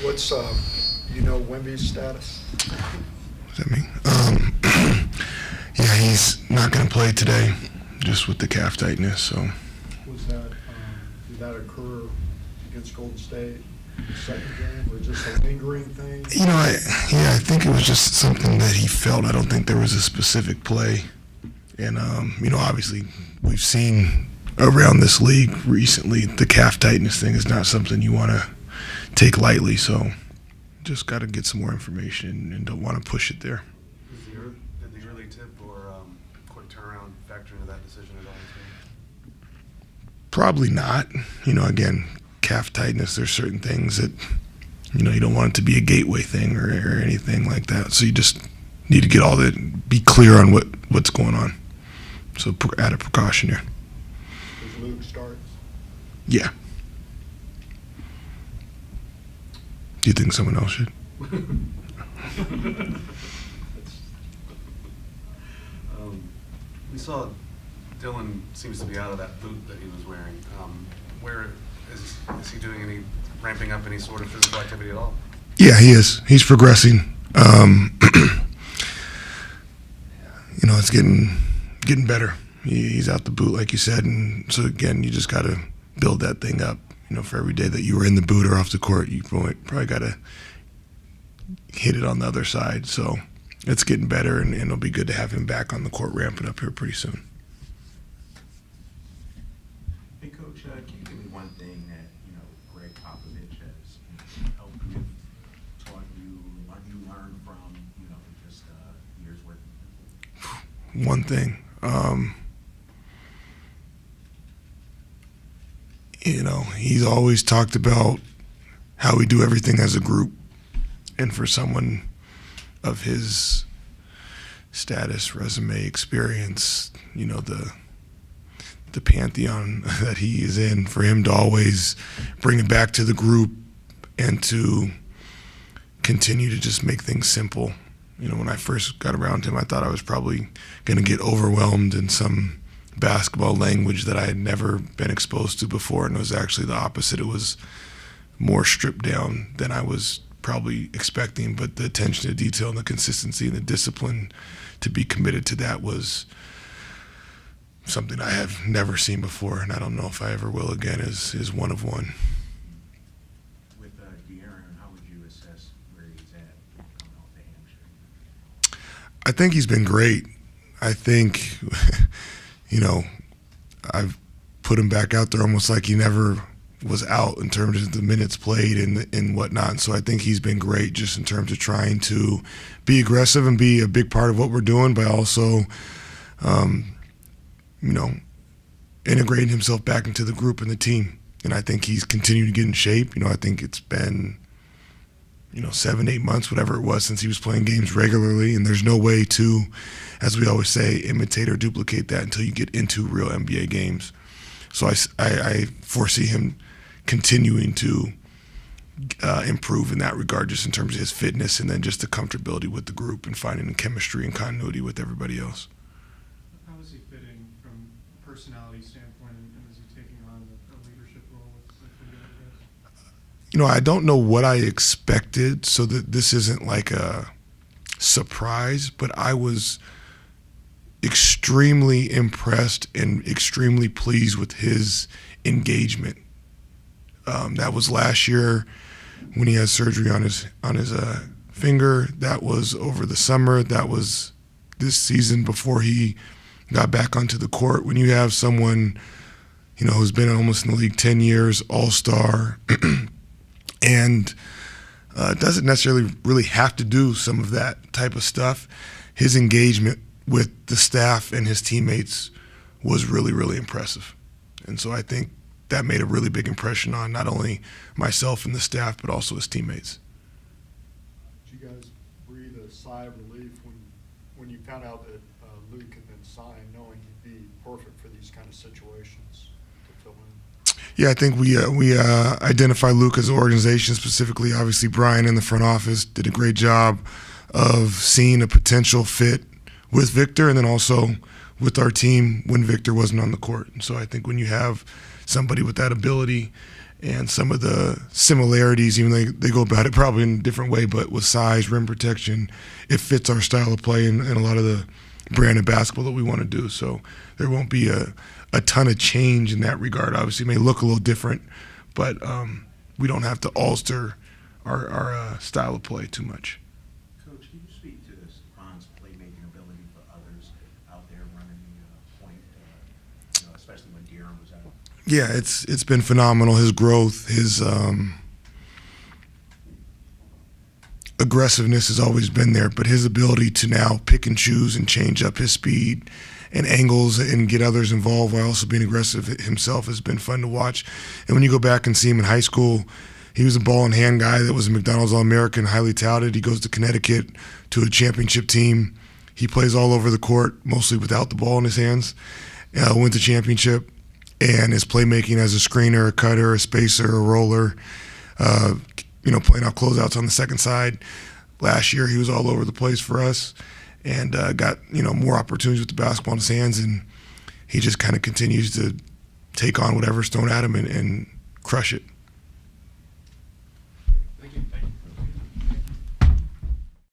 What's Wemby's status? What does that mean? Yeah, he's not going to play today, just with the calf tightness. So. Was that did that occur against Golden State in the second game, or just a lingering thing? I think it was just something that he felt. I don't think there was a specific play, and obviously we've seen around this league recently the calf tightness thing is not something you want to take lightly. So, just got to get some more information and don't want to push it there. Did the early tip or quick turnaround factor into that decision at all? Probably not. Again, calf tightness, there's certain things that, you don't want it to be a gateway thing or anything like that. So you just need to be clear on what's going on. So added precaution here. Does Luke starts? Yeah. Do you think someone else should? We saw Dylan seems to be out of that boot that he was wearing. Where is he doing ramping up any sort of physical activity at all? Yeah, he is. He's progressing. It's getting better. He's out the boot, like you said, and so again, you just got to build that thing up. For every day that you were in the boot or off the court, you probably got to hit it on the other side. So it's getting better, and it'll be good to have him back on the court, ramping up here pretty soon. Hey, Coach, can you give me one thing that Greg Popovich has helped you, taught you, you learned from, just years working with him? One thing. He's always talked about how we do everything as a group. And for someone of his status, resume, experience, the pantheon that he is in, for him to always bring it back to the group and to continue to just make things simple. When I first got around him, I thought I was probably going to get overwhelmed in some basketball language that I had never been exposed to before, and it was actually the opposite. It was more stripped down than I was probably expecting, but the attention to detail and the consistency and the discipline to be committed to that was something I have never seen before, and I don't know if I ever will again, is one of one. With De'Aaron, how would you assess where he's at coming off the hamstring? I think he's been great. I think I've put him back out there almost like he never was out in terms of the minutes played and whatnot. And so I think he's been great just in terms of trying to be aggressive and be a big part of what we're doing, but also, integrating himself back into the group and the team. And I think he's continued to get in shape. I think it's been, 7-8 months, whatever it was, since he was playing games regularly. And there's no way to, as we always say, imitate or duplicate that until you get into real NBA games. So I foresee him continuing to improve in that regard, just in terms of his fitness and then just the comfortability with the group and finding chemistry and continuity with everybody else. How is he fitting from a personality standpoint, and is he taking on a leadership role with the other guys? I don't know what I expected, so that this isn't like a surprise, but I was extremely impressed and extremely pleased with his engagement. That was last year when he had surgery on his finger. That was over the summer. That was this season before he got back onto the court. When you have someone, who's been almost in the league 10 years, all-star, and doesn't necessarily really have to do some of that type of stuff, his engagement with the staff and his teammates was really, really impressive. And so I think that made a really big impression on not only myself and the staff, but also his teammates. Did you guys breathe a sigh of relief when you found out that Luke had been signed, knowing he'd be perfect for these kind of situations to fill in? Yeah, I think we identified Luke as an organization, specifically, obviously, Brian in the front office did a great job of seeing a potential fit with Victor and then also with our team when Victor wasn't on the court. And so I think when you have somebody with that ability and some of the similarities, even though they go about it probably in a different way, but with size, rim protection, it fits our style of play and a lot of the brand of basketball that we want to do. So there won't be a ton of change in that regard. Obviously, it may look a little different, but we don't have to alter our style of play too much. Coach, can you speak to Ron's playmaking ability for others out there running the point, especially when De'Aaron was out? Yeah, it's been phenomenal. His growth, his aggressiveness has always been there, but his ability to now pick and choose and change up his speed and angles and get others involved while also being aggressive himself has been fun to watch. And when you go back and see him in high school, he was a ball-in-hand guy that was a McDonald's All-American, highly touted. He goes to Connecticut to a championship team. He plays all over the court, mostly without the ball in his hands. Went to championship, and his playmaking as a screener, a cutter, a spacer, a roller, playing out closeouts on the second side. Last year, he was all over the place for us and got, more opportunities with the basketball in his hands, and he just kind of continues to take on whatever's thrown at him and crush it.